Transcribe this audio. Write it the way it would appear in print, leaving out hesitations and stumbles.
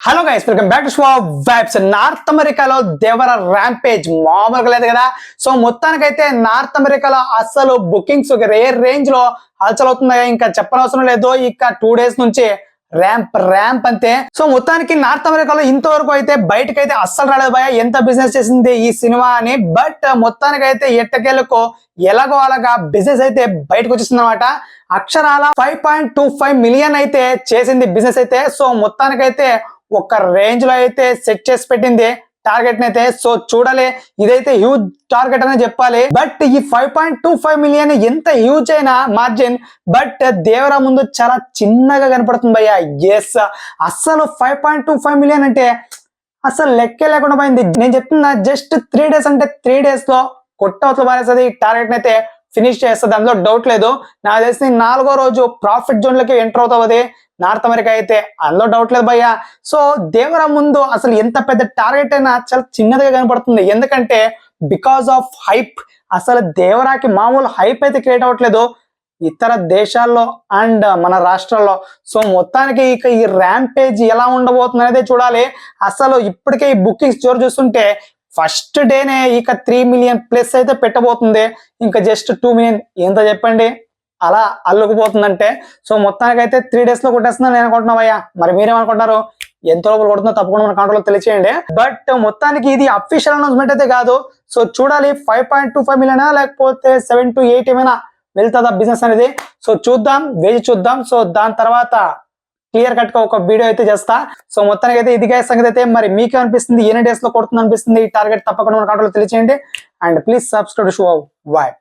Hello guys, welcome back to show vibes. North అమెరికాలో దేవర rampage మామూలుగా లేదు కదా. సో మొత్తానికైతే నార్త్ అమెరికాలో అసలు బుకింగ్స్ ఏ రేంజ్ లో హల్చల్ అవుతున్నాయో ఇంకా చెప్పనవసరం లేదు. ఇక 2 days నుంచి ర్యాంప్ అంతే. సో మొత్తానికి నార్త్ అమెరికాలో ఇంతవరకు అయితే బయటకైతే అస్సలు రాలేదు భయ, ఎంత బిజినెస్ చేసింది ఈ సినిమా అని. బట్ మొత్తానికైతే ఎట్టకేలకు ఎలాగో అలాగా బిజినెస్ అయితే బయటకు వచ్చేసింది అనమాట. అక్షరాల 5.25 million అయితే చేసింది బిజినెస్ అయితే. సో మొత్తానికైతే ఒక రేంజ్ లో అయితే సెట్ చేసి పెట్టింది టార్గెట్ అయితే. సో చూడాలి, ఇదైతే హ్యూజ్ టార్గెట్ అనే చెప్పాలి. బట్ ఈ 5.25 million ఎంత హ్యూజ్ అయినా మార్జిన్, బట్ దేవరా ముందు చాలా చిన్నగా కనపడుతుంది భయ్య. ఎస్, అస్సలు 5.25 million అంటే అసలు లెక్కే లేకుండా పోయింది. నేను చెప్తున్నా, జస్ట్ 3 days అంటే 3 days లో కొట్టవతలు పారేస్తుంది టార్గెట్ అయితే ఫినిష్ చేస్తుంది, అందులో డౌట్ లేదు. నాకు తెలిసి 4వ రోజు ప్రాఫిట్ జోన్ లోకి ఎంటర్ అవుతుంది నార్త్ అమెరికా అయితే, అందులో డౌట్ లేదు భయ్య. సో దేవరా ముందు అసలు ఎంత పెద్ద టార్గెట్ అయినా చాలా చిన్నదిగా కనపడుతుంది. ఎందుకంటే బికాస్ ఆఫ్ హైప్. అసలు దేవరాకి మామూలు హైప్ అయితే క్రియేట్ అవ్వట్లేదు ఇతర దేశాల్లో అండ్ మన రాష్ట్రాల్లో. సో మొత్తానికి ఇక ఈ ర్యాంపేజ్ ఎలా ఉండబోతుంది అనేది చూడాలి. అసలు ఇప్పటికే ఈ బుకింగ్స్ జోరు చూస్తుంటే ఫస్ట్ డేనే ఇక 3 million ప్లస్ అయితే పెట్టబోతుంది. ఇంకా జస్ట్ 2 million ఎంత చెప్పండి, అలా అల్లుకుపోతుందంటే. సో మొత్తానికి అయితే 3 days లో కొట్టేస్తుందని నేను అనుకుంటున్నావయ్యా. మరి మీరేమనుకుంటున్నారు? ఎంత లోపల కొడుతుందో తప్పకుండా మన కంట్రోల్ తెలియచేయండి. బట్ మొత్తానికి ఇది అఫీషియల్ అనౌన్స్మెంట్ అయితే కాదు. సో చూడాలి 5.25 million లేకపోతే 7 to 8 ఏమైనా వెళ్తుందా బిజినెస్ అనేది. సో చూద్దాం, వేచి చూద్దాం. సో దాని తర్వాత క్లియర్ కట్ గా ఒక వీడియో అయితే చేస్తా. సో మొత్తానికి అయితే ఇదిగా సంగతి అయితే. మరి మీకేమనిపిస్తుంది, ఎన్ని డేస్ లో కొడుతుంది అనిపిస్తుంది ఈ టార్గెట్? తప్పకుండా మన కంట్రోల్ తెలియచేయండి. And please subscribe to show vibe.